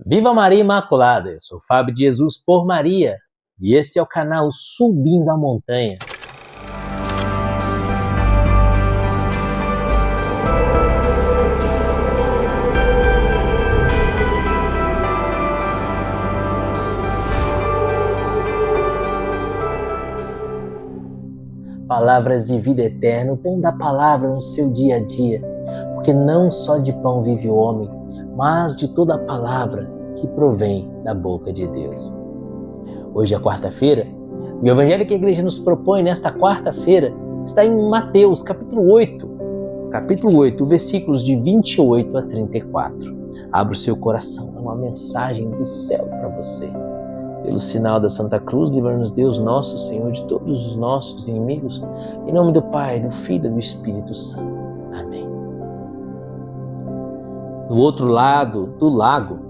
Viva Maria Imaculada! Eu sou Fábio de Jesus por Maria e esse é o canal Subindo a Montanha. Palavras de vida eterna, o pão da palavra no seu dia a dia, porque não só de pão vive o homem, mas de toda a palavra que provém da boca de Deus. Hoje é quarta-feira e o evangelho que a igreja nos propõe nesta quarta-feira está em Mateus, capítulo 8, versículos de 28 a 34. Abra o seu coração, é uma mensagem do céu para você. Pelo sinal da Santa Cruz, livra-nos Deus nosso Senhor de todos os nossos inimigos. Em nome do Pai, do Filho e do Espírito Santo. Amém. Do outro lado do lago,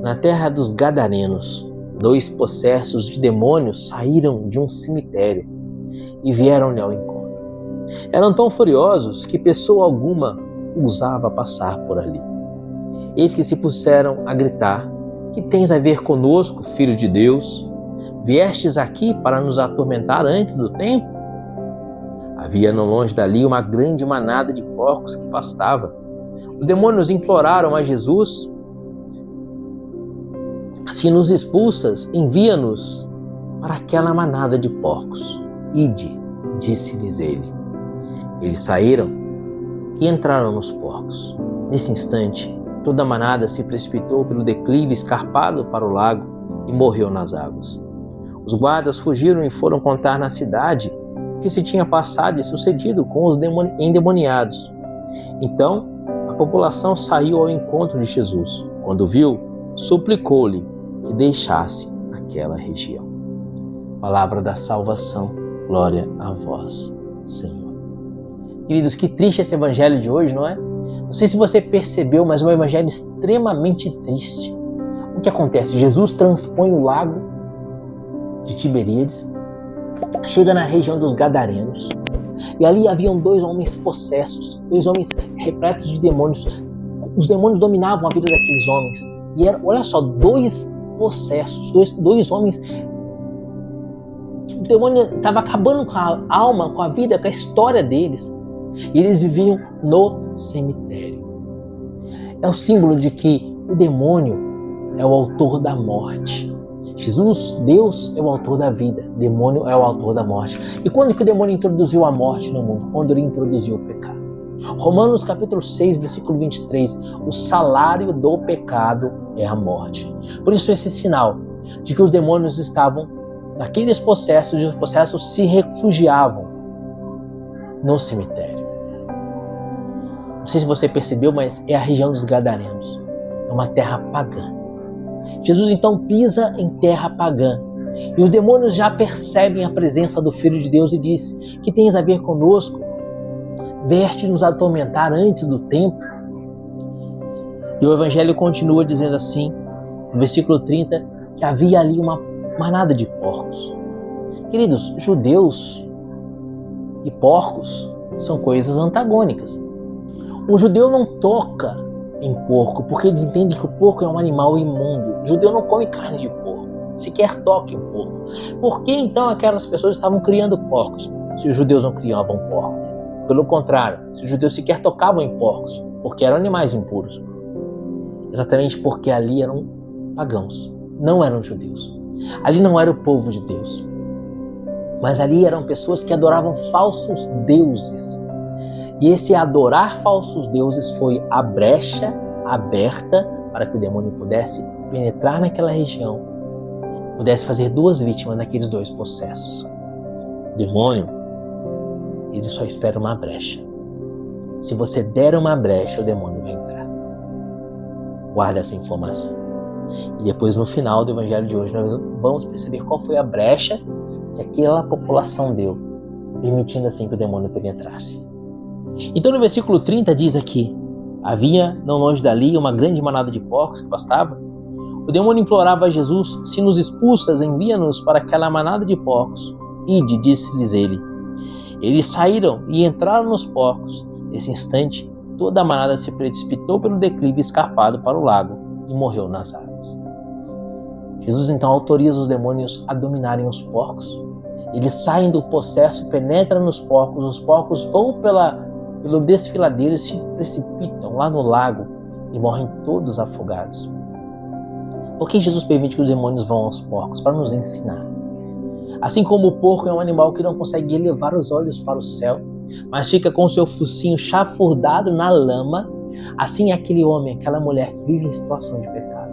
na terra dos Gadarenos, 2 possessos de demônios saíram de um cemitério e vieram-lhe ao encontro. Eram tão furiosos que pessoa alguma ousava passar por ali. Eis que se puseram a gritar: que tens a ver conosco, Filho de Deus? Viestes aqui para nos atormentar antes do tempo? Havia não longe dali uma grande manada de porcos que pastava. Os demônios imploraram a Jesus: se nos expulsas, envia-nos para aquela manada de porcos. Ide, disse-lhes ele. Eles saíram e entraram nos porcos. Nesse instante, toda a manada se precipitou pelo declive escarpado para o lago e morreu nas águas. Os guardas fugiram e foram contar na cidade o que se tinha passado e sucedido com os endemoniados. Então, a população saiu ao encontro de Jesus. Quando viu, suplicou-lhe que deixasse aquela região. Palavra da salvação, glória a vós, Senhor. Queridos, que triste esse evangelho de hoje, não é? Não sei se você percebeu, mas é um evangelho extremamente triste. O que acontece? Jesus transpõe o lago de Tiberíades, chega na região dos Gadarenos, e ali haviam 2 homens possessos, 2 homens repletos de demônios. Os demônios dominavam a vida daqueles homens. E eram, olha só, 2 possessos, dois homens que o demônio estava acabando com a alma, com a vida, com a história deles. E eles viviam no cemitério. É o símbolo de que o demônio é o autor da morte. Jesus, Deus, é o autor da vida. O demônio é o autor da morte. E quando que o demônio introduziu a morte no mundo? Quando ele introduziu o pecado. Romanos capítulo 6, versículo 23. O salário do pecado é a morte. Por isso esse sinal de que os demônios estavam naqueles possessos e os possessos se refugiavam no cemitério. Não sei se você percebeu, mas é a região dos Gadarenos. É uma terra pagã. Jesus então pisa em terra pagã. E os demônios já percebem a presença do Filho de Deus e diz: que tens a ver conosco? Vieste nos atormentar antes do tempo? E o Evangelho continua dizendo assim, no versículo 30, que havia ali uma manada de porcos. Queridos, judeus e porcos são coisas antagônicas. Um judeu não toca em porco, porque eles entendem que o porco é um animal imundo. O judeu não come carne de porco, sequer toca em porco. Por que então aquelas pessoas estavam criando porcos, se os judeus não criavam porcos? Pelo contrário, se os judeus sequer tocavam em porcos, porque eram animais impuros. Exatamente porque ali eram pagãos, não eram judeus. Ali não era o povo de Deus. Mas ali eram pessoas que adoravam falsos deuses. E esse adorar falsos deuses foi a brecha aberta para que o demônio pudesse penetrar naquela região, pudesse fazer 2 vítimas naqueles 2 possessos. O demônio, ele só espera uma brecha. Se você der uma brecha, o demônio vai entrar. Guarda essa informação. E depois, no final do evangelho de hoje, nós vamos perceber qual foi a brecha que aquela população deu, permitindo assim que o demônio penetrasse. Então no versículo 30 diz aqui: havia não longe dali uma grande manada de porcos que pastava. O demônio implorava a Jesus: se nos expulsas, envia-nos para aquela manada de porcos. Ide, disse-lhes ele. Eles saíram e entraram nos porcos. Nesse instante, toda a manada se precipitou pelo declive escarpado para o lago e morreu nas águas. Jesus então autoriza os demônios a dominarem os porcos. Eles saem do possesso, penetram nos porcos, os porcos vão pelo desfiladeiro e se precipitam lá no lago e morrem todos afogados. Por que Jesus permite que os demônios vão aos porcos? Para nos ensinar. Assim como o porco é um animal que não consegue elevar os olhos para o céu, mas fica com o seu focinho chafurdado na lama, assim é aquele homem, aquela mulher que vive em situação de pecado.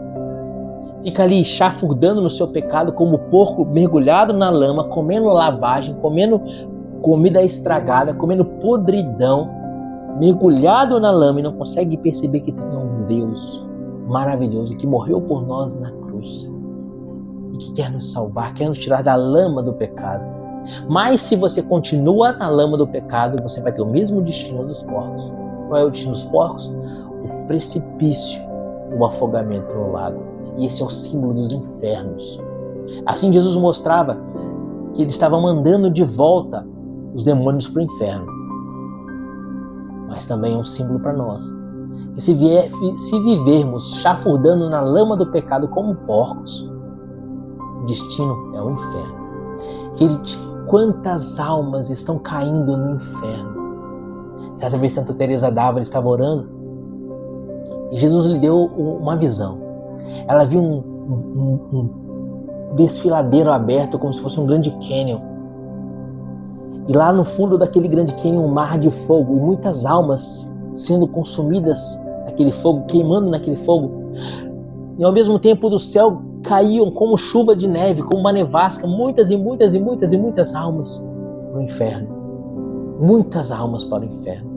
Fica ali chafurdando no seu pecado como o porco mergulhado na lama, comendo lavagem, comendo comida estragada, comendo podridão, mergulhado na lama e não consegue perceber que tem um Deus maravilhoso que morreu por nós na cruz e que quer nos salvar, quer nos tirar da lama do pecado. Mas se você continua na lama do pecado, você vai ter o mesmo destino dos porcos. Qual é o destino dos porcos? O precipício, o afogamento no lago. E esse é o símbolo dos infernos. Assim Jesus mostrava que ele estava mandando de volta os demônios para o inferno. Mas também é um símbolo para nós. Que se vivermos chafurdando na lama do pecado como porcos, o destino é o inferno. Quantas almas estão caindo no inferno? Certa vez Santa Teresa d'Ávila estava orando e Jesus lhe deu uma visão. Ela viu um desfiladeiro aberto como se fosse um grande cânion. E lá no fundo daquele grande cânion, um mar de fogo e muitas almas sendo consumidas naquele fogo, queimando naquele fogo. E ao mesmo tempo do céu caíam como chuva de neve, como uma nevasca, muitas almas para o inferno. Muitas almas para o inferno.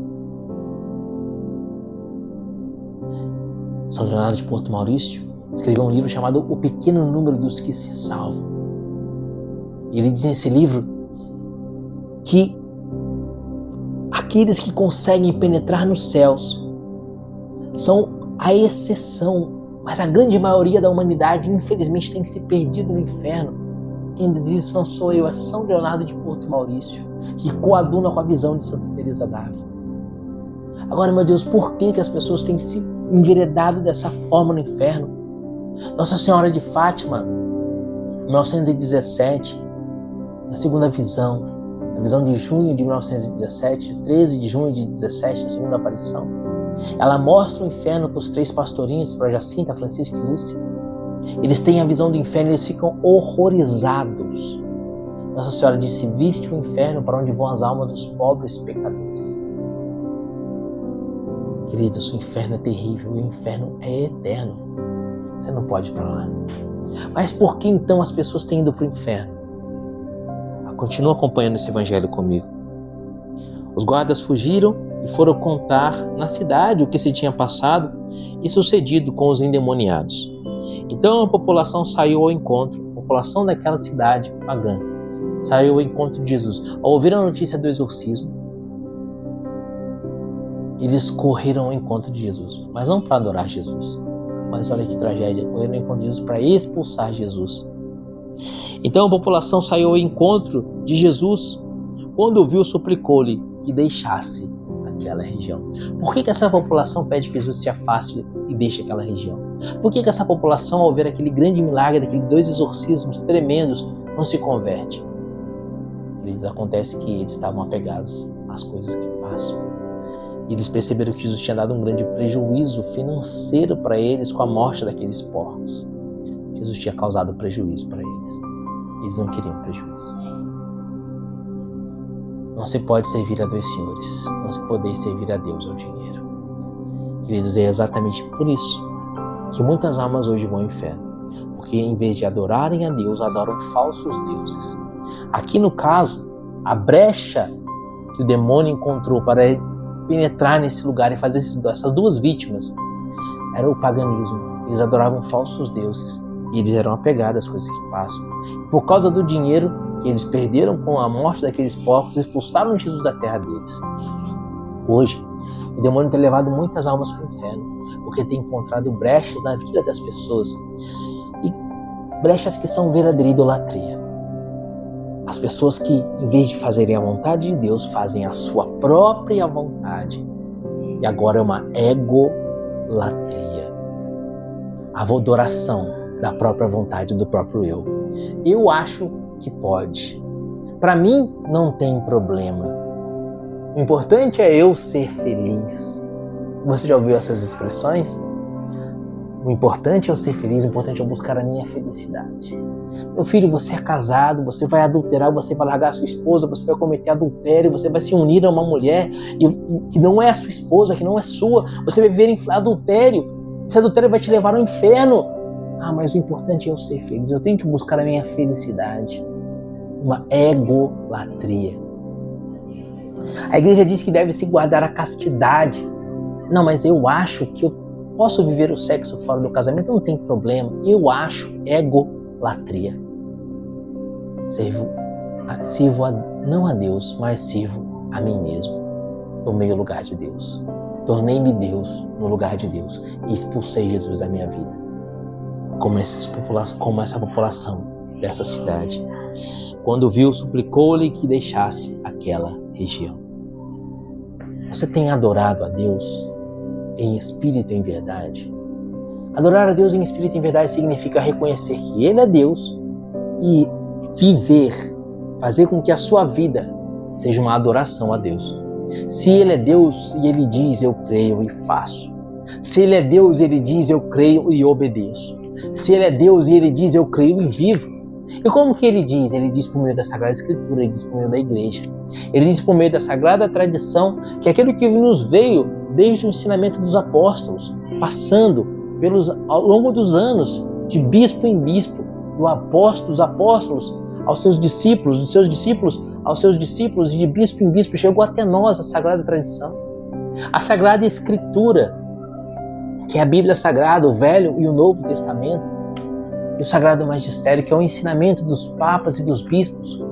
São Leonardo de Porto Maurício escreveu um livro chamado O Pequeno Número dos que se Salvam. E ele diz nesse livro que aqueles que conseguem penetrar nos céus são a exceção, mas a grande maioria da humanidade, infelizmente, tem se perdido no inferno. Quem diz isso não sou eu, é São Leonardo de Porto Maurício, que coaduna com a visão de Santa Teresa d'Ávila. Agora, meu Deus, por que as pessoas têm se enveredado dessa forma no inferno? Nossa Senhora de Fátima, em 1917, na segunda visão, na visão de junho de 1917, 13 de junho de 17, a segunda aparição, ela mostra o inferno para os três pastorinhos, para Jacinta, Francisca e Lúcia. Eles têm a visão do inferno e eles ficam horrorizados. Nossa Senhora disse: viste o inferno para onde vão as almas dos pobres pecadores. Queridos, o inferno é terrível e o inferno é eterno. Você não pode ir para lá. Mas por que então as pessoas têm ido para o inferno? Continua acompanhando esse evangelho comigo. Os guardas fugiram e foram contar na cidade o que se tinha passado e sucedido com os endemoniados. Então a população saiu ao encontro, a população daquela cidade pagã, saiu ao encontro de Jesus. Ao ouvir a notícia do exorcismo, eles correram ao encontro de Jesus, mas não para adorar Jesus. Mas olha que tragédia, correram ao encontro de Jesus para expulsar Jesus. Então a população saiu ao encontro de Jesus. Quando o viu, suplicou-lhe que deixasse aquela região. Por que essa população pede que Jesus se afaste e deixe aquela região? Por que essa população, ao ver aquele grande milagre, daqueles 2 exorcismos tremendos, não se converte? Queridos, acontece que eles estavam apegados às coisas que passam. E eles perceberam que Jesus tinha dado um grande prejuízo financeiro para eles com a morte daqueles porcos. Jesus tinha causado prejuízo para eles. Eles não queriam prejuízo. Não se pode servir a 2 senhores. Não se pode servir a Deus ou ao dinheiro. Queridos, é exatamente por isso que muitas almas hoje vão ao inferno. Porque em vez de adorarem a Deus, adoram falsos deuses. Aqui no caso, a brecha que o demônio encontrou para penetrar nesse lugar e fazer essas 2 vítimas era o paganismo. Eles adoravam falsos deuses. E eles eram apegados às coisas que passam. E por causa do dinheiro que eles perderam com a morte daqueles porcos, expulsaram Jesus da terra deles. Hoje, o demônio tem levado muitas almas para o inferno, porque tem encontrado brechas na vida das pessoas. E brechas que são verdadeira idolatria. As pessoas que, em vez de fazerem a vontade de Deus, fazem a sua própria vontade. E agora é uma egolatria. A adoração da própria vontade, do próprio eu. Eu acho que pode. Para mim, não tem problema. O importante é eu ser feliz. Você já ouviu essas expressões? O importante é eu ser feliz, o importante é eu buscar a minha felicidade. Meu filho, você é casado, você vai adulterar, você vai largar a sua esposa, você vai cometer adultério, você vai se unir a uma mulher que não é a sua esposa, que não é sua, você vai viver em adultério. Esse adultério vai te levar ao inferno. Ah, mas o importante é eu ser feliz, eu tenho que buscar a minha felicidade. Uma egolatria. A igreja diz que deve-se guardar a castidade. Não, mas eu acho que eu posso viver o sexo fora do casamento, não tem problema. Eu acho egolatria. Sirvo não a Deus, mas sirvo a mim mesmo. Tomei o lugar de Deus. Tornei-me Deus no lugar de Deus e expulsei Jesus da minha vida. Como essa população dessa cidade. Quando viu, suplicou-lhe que deixasse aquela região. Você tem adorado a Deus em espírito e em verdade? Adorar a Deus em espírito e em verdade significa reconhecer que Ele é Deus e viver, fazer com que a sua vida seja uma adoração a Deus. Se Ele é Deus e Ele diz, eu creio e faço. Se Ele é Deus e Ele diz, eu creio e obedeço. Se Ele é Deus e Ele diz, eu creio e vivo. E como que Ele diz? Ele diz por meio da Sagrada Escritura, Ele diz por meio da igreja. Ele diz por meio da Sagrada Tradição, que é aquilo que nos veio desde o ensinamento dos apóstolos, passando ao longo dos anos, de bispo em bispo, dos apóstolos aos seus discípulos, dos seus discípulos aos seus discípulos, e de bispo em bispo chegou até nós a Sagrada Tradição. A Sagrada Escritura, que é a Bíblia Sagrada, o Velho e o Novo Testamento, e o Sagrado Magistério, que é o ensinamento dos papas e dos bispos,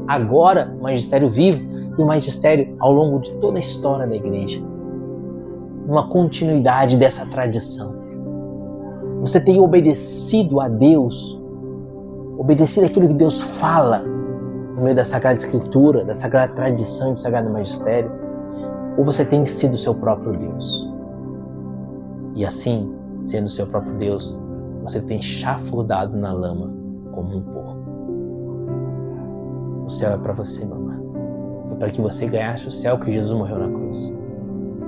agora o magistério vivo e o magistério ao longo de toda a história da igreja. Uma continuidade dessa tradição. Você tem obedecido a Deus, obedecido aquilo que Deus fala no meio da Sagrada Escritura, da Sagrada Tradição e do Sagrado Magistério, ou você tem sido o seu próprio Deus? E assim, sendo o seu próprio Deus, você tem chafurdado na lama como um porco. O céu é para você, mamãe. Foi para que você ganhasse o céu que Jesus morreu na cruz.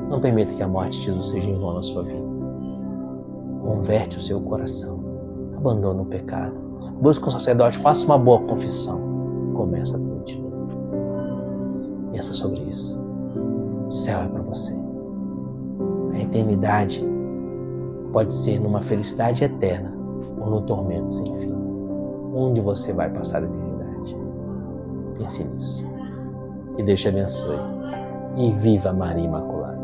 Não permita que a morte de Jesus seja em vão na sua vida. Converte o seu coração. Abandona o pecado. Busque um sacerdote, faça uma boa confissão. Começa tudo de novo. Pensa sobre isso. O céu é para você. A eternidade pode ser numa felicidade eterna ou no tormento sem fim. Onde você vai passar a eternidade? Pense nisso. Que Deus te abençoe. E viva Maria Imaculada.